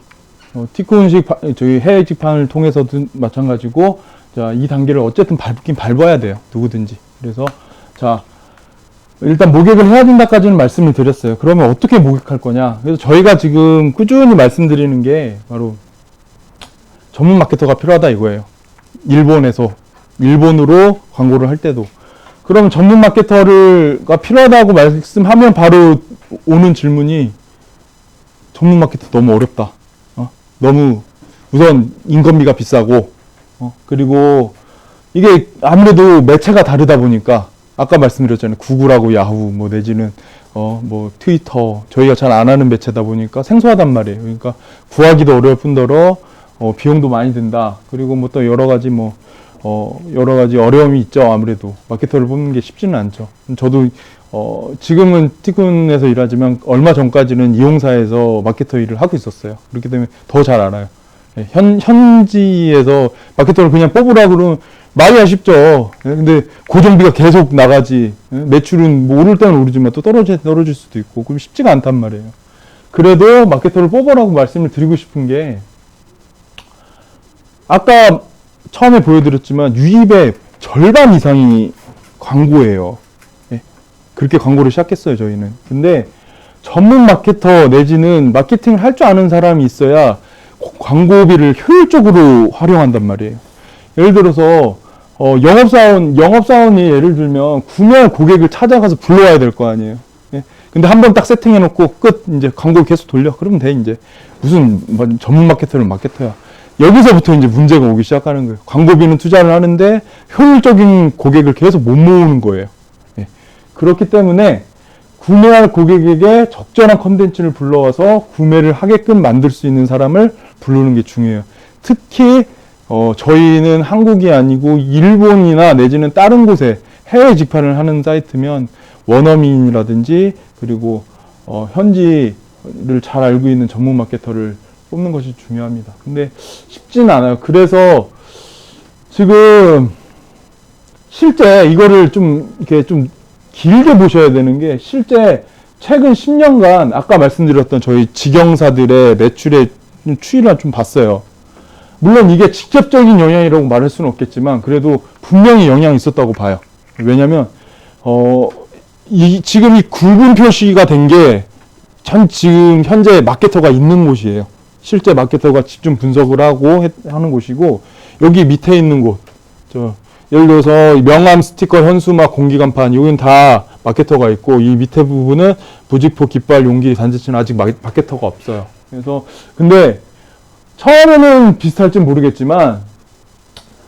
티쿤식 저희 해외 직판을 통해서도 마찬가지고 자, 이 단계를 어쨌든 밟아야 돼요. 누구든지. 그래서 자, 일단 모객을 해야 된다까지는 말씀을 드렸어요. 그러면 어떻게 모객할 거냐? 그래서 저희가 지금 꾸준히 말씀드리는 게 바로 전문 마케터가 필요하다 이거예요. 일본으로 광고를 할 때도. 그럼 전문 마케터가 필요하다고 말씀하면 바로 오는 질문이 전문 마케터 너무 어렵다. 너무 우선 인건비가 비싸고 그리고 이게 아무래도 매체가 다르다 보니까 아까 말씀드렸잖아요. 구글하고 야후 뭐 내지는 뭐 트위터 저희가 잘 안 하는 매체다 보니까 생소하단 말이에요. 그러니까 구하기도 어려울 뿐더러 비용도 많이 든다. 그리고 뭐 또 여러 가지 어려움이 있죠. 아무래도 마케터를 뽑는 게 쉽지는 않죠. 저도 지금은 티쿤에서 일하지만 얼마 전까지는 이용사에서 마케터 일을 하고 있었어요. 그렇기 때문에 더 잘 알아요. 현지에서 마케터를 그냥 뽑으라 그러면 말이 아쉽죠. 근데 고정비가 계속 나가지. 매출은 뭐 오를 때는 오르지만 또 떨어질 수도 있고 그럼 쉽지가 않단 말이에요. 그래도 마케터를 뽑으라고 말씀을 드리고 싶은 게 아까 처음에 보여드렸지만 유입의 절반 이상이 광고예요. 그렇게 광고를 시작했어요, 저희는. 근데 전문 마케터 내지는 마케팅을 할 줄 아는 사람이 있어야 광고비를 효율적으로 활용한단 말이에요. 예를 들어서 영업사원이 예를 들면 구매할 고객을 찾아가서 불러와야 될 거 아니에요. 예? 근데 한 번 딱 세팅해놓고 끝, 이제 광고를 계속 돌려. 그러면 돼, 이제. 무슨 뭐 전문 마케터는 마케터야. 여기서부터 이제 문제가 오기 시작하는 거예요. 광고비는 투자를 하는데 효율적인 고객을 계속 못 모으는 거예요. 예. 그렇기 때문에 구매할 고객에게 적절한 컨텐츠를 불러와서 구매를 하게끔 만들 수 있는 사람을 부르는 게 중요해요. 특히 저희는 한국이 아니고 일본이나 내지는 다른 곳에 해외 직판을 하는 사이트면 원어민이라든지 그리고 현지를 잘 알고 있는 전문 마케터를 뽑는 것이 중요합니다. 근데 쉽지는 않아요. 그래서 지금 실제 이거를 좀 이렇게 좀 길게 보셔야 되는 게 실제 최근 10년간 아까 말씀드렸던 저희 직영사들의 매출의 추이를 좀 봤어요. 물론 이게 직접적인 영향이라고 말할 수는 없겠지만 그래도 분명히 영향이 있었다고 봐요. 왜냐면 지금 이 굵은 표시가 된 게 지금 현재 마케터가 있는 곳이에요. 실제 마케터가 집중 분석을 하고 하는 곳이고 여기 밑에 있는 곳 예를 들어서 명함, 스티커, 현수막, 공기간판 여기는 다 마케터가 있고 이 밑에 부분은 부직포, 깃발, 용기, 단지치는 아직 마케터가 없어요. 그래서 근데 처음에는 비슷할지 모르겠지만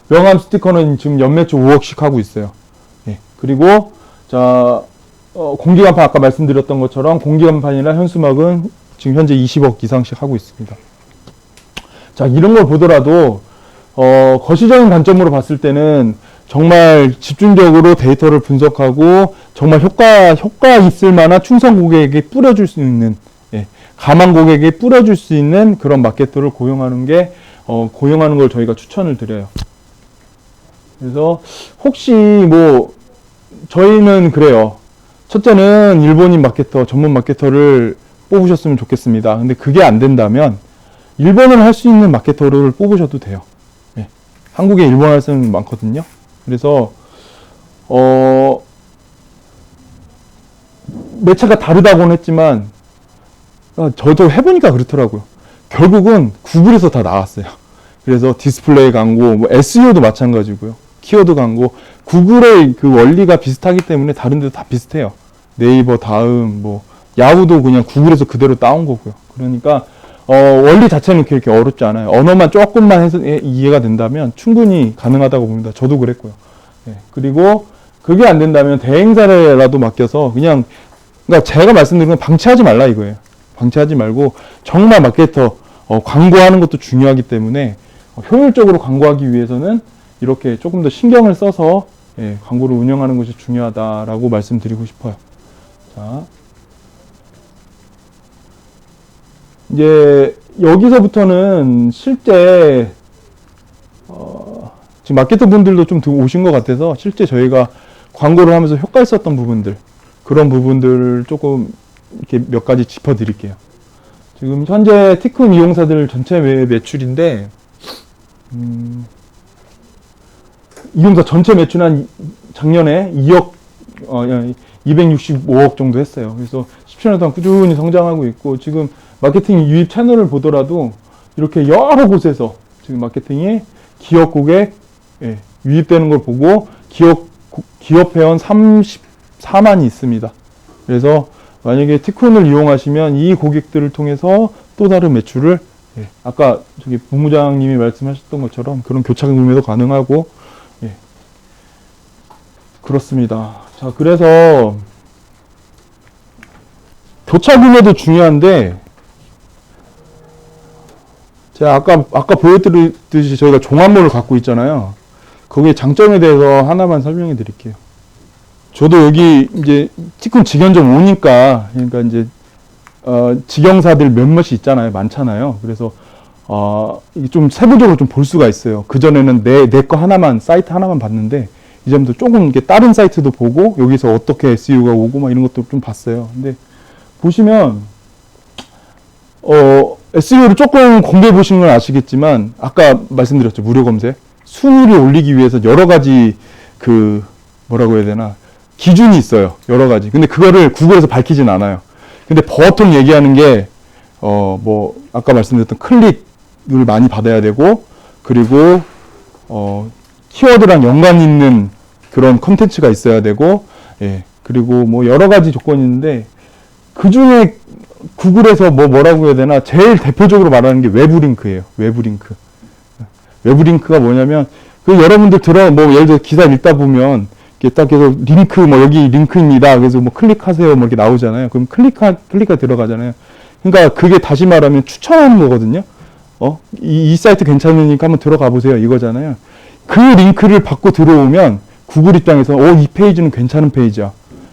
명함, 스티커는 지금 연매출 5억씩 하고 있어요. 예. 그리고 자 공기간판 아까 말씀드렸던 것처럼 공기간판이나 현수막은 지금 현재 20억 이상씩 하고 있습니다. 자 이런 걸 보더라도 거시적인 관점으로 봤을 때는 정말 집중적으로 데이터를 분석하고 정말 효과 있을 만한 충성 고객에게 뿌려줄 수 있는 가망 고객에게 뿌려줄 수 있는 그런 마케터를 고용하는 걸 저희가 추천을 드려요. 그래서 혹시 뭐 저희는 그래요. 첫째는 일본인 마케터, 전문 마케터를 뽑으셨으면 좋겠습니다. 근데 그게 안 된다면 일본어를 할 수 있는 마케터를 뽑으셔도 돼요. 한국에 일본어 할 사람이 많거든요. 그래서 매체가 다르다고는 했지만 저도 해보니까 그렇더라고요. 결국은 구글에서 다 나왔어요. 그래서 디스플레이 광고, 뭐 SEO도 마찬가지고요. 키워드 광고, 구글의 그 원리가 비슷하기 때문에 다른 데도 다 비슷해요. 네이버 다음, 뭐 야후도 그냥 구글에서 그대로 따온 거고요. 그러니까 원리 자체는 그렇게 어렵지 않아요. 언어만 조금만 해서 이해가 된다면 충분히 가능하다고 봅니다. 저도 그랬고요. 그리고 그게 안 된다면 대행사라도 맡겨서 그러니까 제가 말씀드린 건 방치하지 말라 이거예요. 방치하지 말고 정말 마케터 광고하는 것도 중요하기 때문에 효율적으로 광고하기 위해서는 이렇게 조금 더 신경을 써서 광고를 운영하는 것이 중요하다라고 말씀드리고 싶어요. 자, 이제 여기서부터는 실제 지금 마케터 분들도 좀 오신 것 같아서 실제 저희가 광고를 하면서 효과 있었던 부분들 그런 부분들을 조금 이렇게 몇 가지 짚어드릴게요. 지금 현재 티쿤 이용사들 전체 매출인데 이용사 전체 매출은 작년에 265억 정도 했어요. 그래서 17년 동안 꾸준히 성장하고 있고 지금 마케팅 유입 채널을 보더라도 이렇게 여러 곳에서 지금 마케팅이 기업 고객 유입되는 걸 보고 기업 회원 34만이 있습니다. 그래서 만약에 티쿤을 이용하시면 이 고객들을 통해서 또 다른 매출을 아까 저기 부무장님이 말씀하셨던 것처럼 그런 교착 구매도 가능하고 그렇습니다. 자, 그래서 교차 구매도 중요한데 제가 아까 보여드렸듯이 저희가 종합몰을 갖고 있잖아요. 거기에 장점에 대해서 하나만 설명해 드릴게요. 저도 여기 이제 티쿤 직영점 오니까 그러니까 이제 직영사들 몇몇이 있잖아요. 많잖아요. 그래서 이게 좀 세부적으로 좀 볼 수가 있어요. 그전에는 내 거 하나만 사이트 하나만 봤는데 이제부터 조금 이렇게 다른 사이트도 보고 여기서 어떻게 SEO가 오고 막 이런 것도 좀 봤어요. 근데 보시면 SEO를 조금 공부해 보시는 건 아시겠지만 아까 말씀드렸죠. 무료 검색 순위를 올리기 위해서 여러 가지 뭐라고 해야 되나 기준이 있어요. 여러 가지. 근데 그거를 구글에서 밝히진 않아요. 근데 보통 얘기하는 게 뭐 아까 말씀드렸던 클릭을 많이 받아야 되고 그리고 키워드랑 연관 있는 그런 컨텐츠가 있어야 되고, 예, 그리고 뭐 여러 가지 조건이 있는데, 그 중에 구글에서 뭐라고 해야 되나, 제일 대표적으로 말하는 게 외부 링크예요. 외부 링크. 외부 링크가 뭐냐면, 그 여러분들 뭐 예를 들어 기사 읽다 보면, 이렇게 딱 해서 링크, 뭐 여기 링크입니다. 그래서 뭐 클릭하세요. 뭐 이렇게 나오잖아요. 그럼 클릭가 들어가잖아요. 그러니까 그게 다시 말하면 추천하는 거거든요. 이 사이트 괜찮으니까 한번 들어가 보세요. 이거잖아요. 그 링크를 받고 들어오면 구글 입장에서 이 페이지는 괜찮은 페이지야.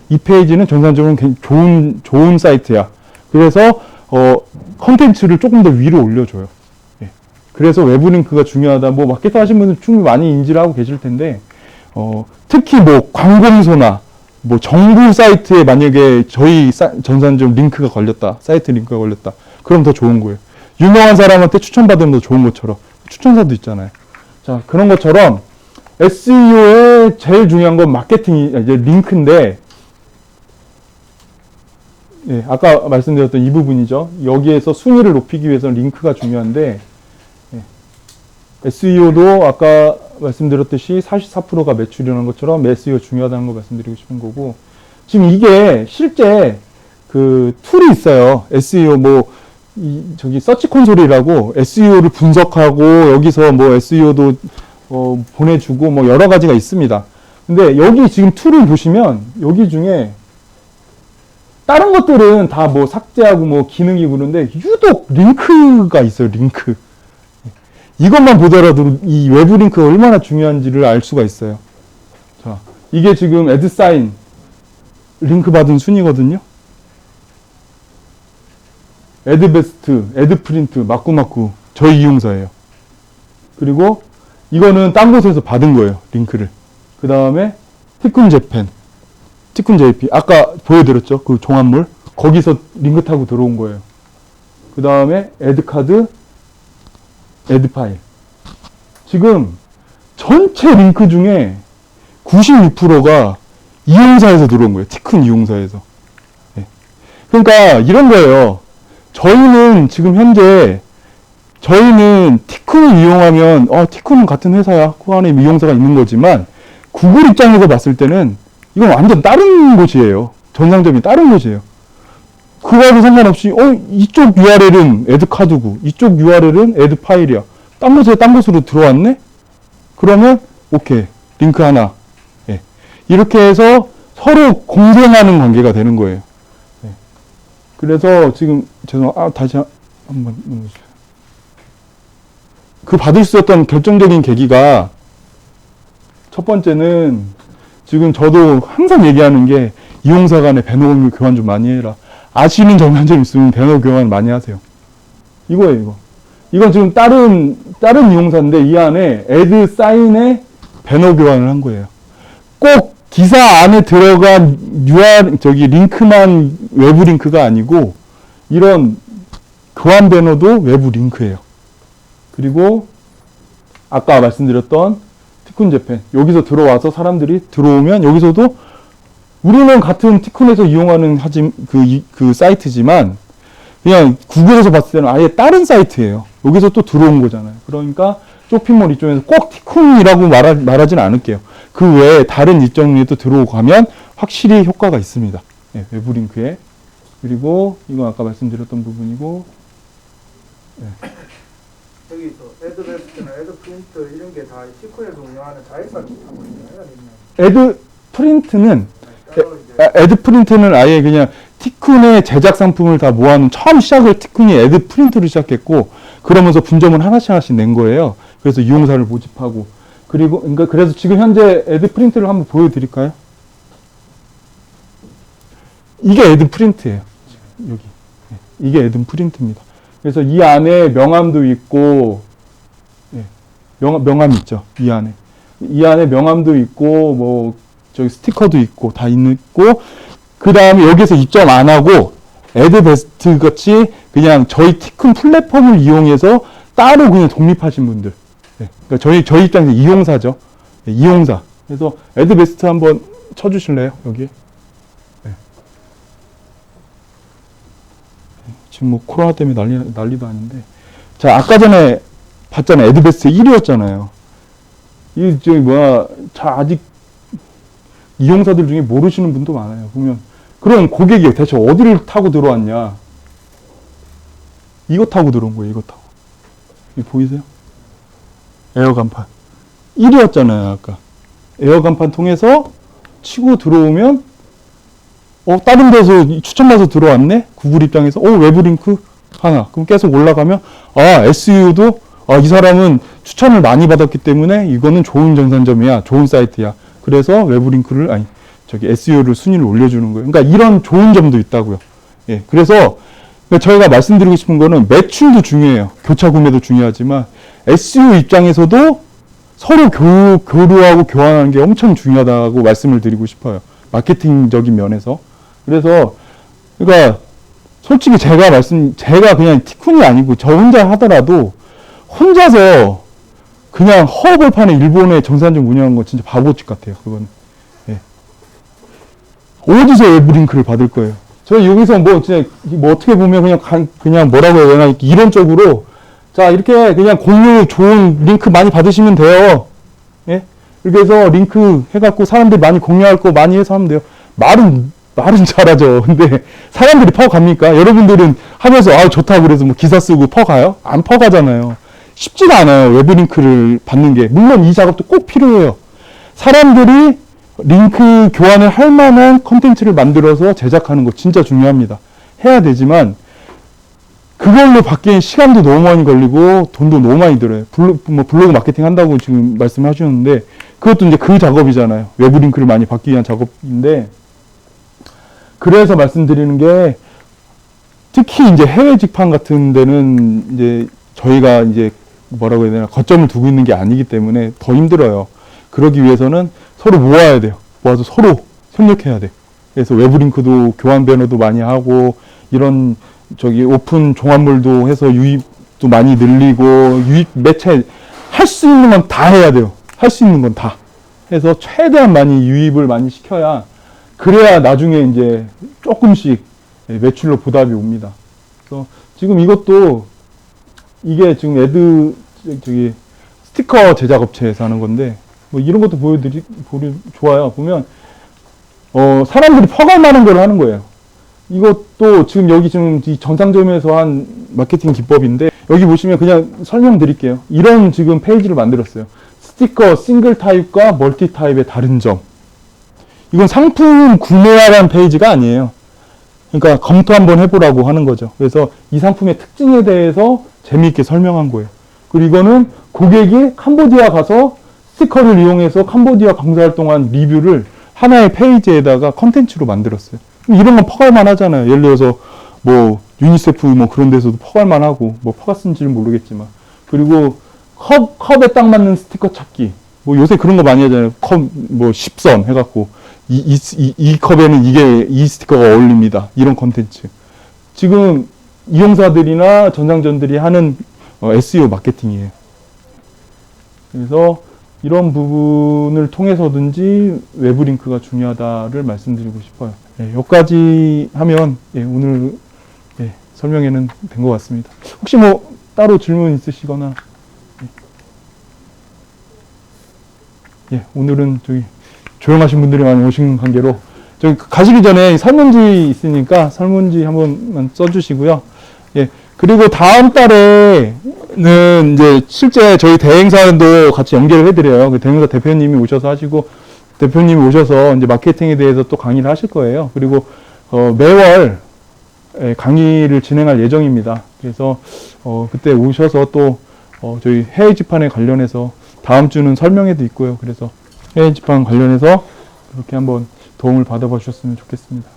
이 페이지는 전산적으로 좋은 사이트야. 그래서 컨텐츠를 조금 더 위로 올려줘요. 예. 그래서 외부 링크가 중요하다. 뭐 마케터 하신 분들 충분히 많이 인지를 하고 계실 텐데 특히 뭐 관공서나 뭐 정부 사이트에 만약에 저희 전산점 링크가 걸렸다. 사이트 링크가 걸렸다. 그럼 더 좋은 거예요. 유명한 사람한테 추천받으면 더 좋은 것처럼. 추천사도 있잖아요. 자, 그런 것처럼 SEO의 제일 중요한 건 마케팅이, 이제 링크인데, 예, 아까 말씀드렸던 이 부분이죠. 여기에서 순위를 높이기 위해서는 링크가 중요한데, 예, SEO도 아까 말씀드렸듯이 44%가 매출이라는 것처럼 SEO가 중요하다는 거 말씀드리고 싶은 거고, 지금 이게 실제 그 툴이 있어요. SEO 저기 서치 콘솔이라고 SEO를 분석하고 여기서 뭐 SEO도 보내주고 뭐 여러 가지가 있습니다. 근데 여기 지금 툴을 보시면 여기 중에 다른 것들은 다 뭐 삭제하고 뭐 기능이 그런데 유독 링크가 있어요. 링크. 이것만 보더라도 이 외부 링크가 얼마나 중요한지를 알 수가 있어요. 자, 이게 지금 애드사인 링크 받은 순위거든요. 애드베스트, 애드프린트, 마꾸마꾸 저희 이용사예요. 그리고 이거는 딴 곳에서 받은 거예요. 링크를. 그 다음에 티쿤 JP 아까 보여드렸죠. 그 종합물 거기서 링크 타고 들어온 거예요. 그 다음에 애드카드, 애드파일. 지금 전체 링크 중에 96%가 이용사에서 들어온 거예요. 티쿤 이용사에서. 네. 그러니까 이런 거예요. 저희는 지금 현재 티쿤을 이용하면 티쿤은 같은 회사야. 그 안에 이용사가 있는 거지만 구글 입장에서 봤을 때는 이건 완전 다른 곳이에요. 전상점이 다른 곳이에요. 그거하고 상관없이 이쪽 URL은 애드카드고 이쪽 URL은 애드파일이야. 딴 곳으로 들어왔네? 그러면 오케이. 링크 하나. 예. 이렇게 해서 서로 공생하는 관계가 되는 거예요. 예. 그래서 지금 다시 한번 눌러주세요. 그 받을 수 있었던 결정적인 계기가 첫 번째는 지금 저도 항상 얘기하는 게 이용사 간에 배너 교환 좀 많이 해라. 아시는 전산점 있으면 배너 교환 많이 하세요. 이거예요, 이거. 이건 지금 다른 이용사인데 이 안에 애드 사인에 배너 교환을 한 거예요. 꼭 기사 안에 들어간 링크만 외부 링크가 아니고 이런 교환 배너도 외부 링크예요. 그리고 아까 말씀드렸던 티쿤 재팬 여기서 들어와서 사람들이 들어오면 여기서도 우리는 같은 티쿤에서 이용하는 그 사이트지만 그냥 구글에서 봤을 때는 아예 다른 사이트예요. 여기서 또 들어온 거잖아요. 그러니까 쇼핑몰 이쪽에서 꼭 티쿤이라고 말하지는 않을게요. 그 외에 다른 일정에 또 들어가면 확실히 효과가 있습니다. 네, 외부 링크에. 그리고 이건 아까 말씀드렸던 부분이고 네.
여기서 애드베스트나 애드프린트 이런 게 다 티쿤에서 운영하는 자회사 기타물인가요?
애드프린트는 아예 그냥 티쿤의 제작 상품을 다 모아놓은 처음 시작을 티쿤이 애드프린트로 시작했고 그러면서 분점을 하나씩 낸 거예요. 그래서 이용사를 모집하고 그래서 지금 현재 애드프린트를 한번 보여드릴까요? 이게 애드프린트예요. 여기 이게 애드프린트입니다. 그래서 이 안에 명함도 있고 명함 있죠. 이 안에 명함도 있고 뭐 저기 스티커도 있고 다 있고 그 다음에 여기서 입점 안 하고 애드베스트 같이 그냥 저희 티쿤 플랫폼을 이용해서 따로 그냥 독립하신 분들. 네. 그러니까 저희 입장에서 이용사죠. 네, 이용사. 그래서 애드베스트 한번 쳐주실래요? 여기에. 네. 지금 뭐 코로나 때문에 난리도 아닌데. 자, 아까 전에 봤잖아요. 애드베스트 1위였잖아요. 이 아직 이용사들 중에 모르시는 분도 많아요. 보면 그럼 고객이 대체 어디를 타고 들어왔냐? 이거 타고 들어온 거예요. 이거 타고. 이거 보이세요? 에어 간판 1이었잖아요. 아까 에어 간판 통해서 치고 들어오면 다른 데서 추천받아서 들어왔네? 구글 입장에서 외부 링크 하나. 그럼 계속 올라가면 SEO도 이 사람은 추천을 많이 받았기 때문에 이거는 좋은 정산점이야. 좋은 사이트야. 그래서 외부 링크를 SEO를 순위를 올려주는 거예요. 그러니까 이런 좋은 점도 있다고요. 예. 그래서 저희가 말씀드리고 싶은 거는 매출도 중요해요. 교차 구매도 중요하지만 SEO 입장에서도 서로 교류하고 교환하는 게 엄청 중요하다고 말씀을 드리고 싶어요. 마케팅적인 면에서. 그래서 그러니까 솔직히 제가 그냥 티쿤이 아니고 저 혼자 하더라도 혼자서 그냥 허허벌판에 일본의 정산점 운영한 거 진짜 바보짓 같아요. 그건. 예. 어디서 외부 링크를 받을 거예요? 저 여기서 진짜 어떻게 보면 그냥 뭐라고 해야 되나 이론적으로 자 이렇게 그냥 공유 좋은 링크 많이 받으시면 돼요. 예? 이렇게 해서 링크 해갖고 사람들이 많이 공유할 거 많이 해서 하면 돼요. 말은 잘하죠. 근데 사람들이 퍼갑니까? 여러분들은 하면서 좋다 그래서 기사 쓰고 퍼가요? 안 퍼가잖아요. 쉽지가 않아요. 외부 링크를 받는 게. 물론 이 작업도 꼭 필요해요. 사람들이 링크 교환을 할 만한 컨텐츠를 만들어서 제작하는 거 진짜 중요합니다. 해야 되지만 그걸로 받기엔 시간도 너무 많이 걸리고 돈도 너무 많이 들어요. 블로그 마케팅 한다고 지금 말씀하셨는데 그것도 이제 그 작업이잖아요. 외부 링크를 많이 받기 위한 작업인데 그래서 말씀드리는 게 특히 이제 해외 직판 같은 데는 이제 저희가 이제 뭐라고 해야 되나 거점을 두고 있는 게 아니기 때문에 더 힘들어요. 그러기 위해서는 서로 모아야 돼요. 모아서 서로 협력해야 돼. 그래서 외부 링크도 교환 배너도 많이 하고 이런 오픈 종합물도 해서 유입도 많이 늘리고 유입 매체 할 수 있는 건 다 해야 돼요. 할 수 있는 건 다 해서 최대한 많이 유입을 많이 시켜야 그래야 나중에 이제 조금씩 매출로 보답이 옵니다. 그래서 지금 이것도 이게 지금 스티커 제작 업체에서 하는 건데 이런 것도 좋아요. 보면 사람들이 퍼갈 만한 걸 하는 거예요. 이것도 지금 이 정상점에서 한 마케팅 기법인데 여기 보시면 그냥 설명드릴게요. 이런 지금 페이지를 만들었어요. 스티커 싱글 타입과 멀티 타입의 다른 점. 이건 상품 구매하라는 페이지가 아니에요. 그러니까 검토 한번 해보라고 하는 거죠. 그래서 이 상품의 특징에 대해서 재미있게 설명한 거예요. 그리고 이거는 고객이 캄보디아 가서 스티커를 이용해서 캄보디아 봉사활동한 리뷰를 하나의 페이지에다가 컨텐츠로 만들었어요. 이런 건 퍼갈만 하잖아요. 예를 들어서 유니세프 그런 데서도 퍼갈만 하고 퍼갔는지는 모르겠지만 그리고 컵에 딱 맞는 스티커 찾기 요새 그런 거 많이 하잖아요. 컵 10선 해갖고 이 컵에는 이 스티커가 어울립니다. 이런 컨텐츠. 지금 이용사들이나 전상전들이 하는 SEO 마케팅이에요. 그래서 이런 부분을 통해서든지 외부 링크가 중요하다를 말씀드리고 싶어요. 여기까지 하면 오늘 설명회는 된 것 같습니다. 혹시 따로 질문 있으시거나 오늘은 조용하신 분들이 많이 오신 관계로 가시기 전에 설문지 있으니까 설문지 한 번만 써주시고요. 그리고 다음 달에는 이제 실제 저희 대행사도 같이 연결을 해드려요. 그 대행사 대표님이 오셔서 하시고 대표님이 오셔서 이제 마케팅에 대해서 또 강의를 하실 거예요. 그리고 매월 강의를 진행할 예정입니다. 그래서 그때 오셔서 또 저희 해외 집판에 관련해서 다음 주는 설명회도 있고요. 그래서 해외 집판 관련해서 그렇게 한번 도움을 받아봐 주셨으면 좋겠습니다.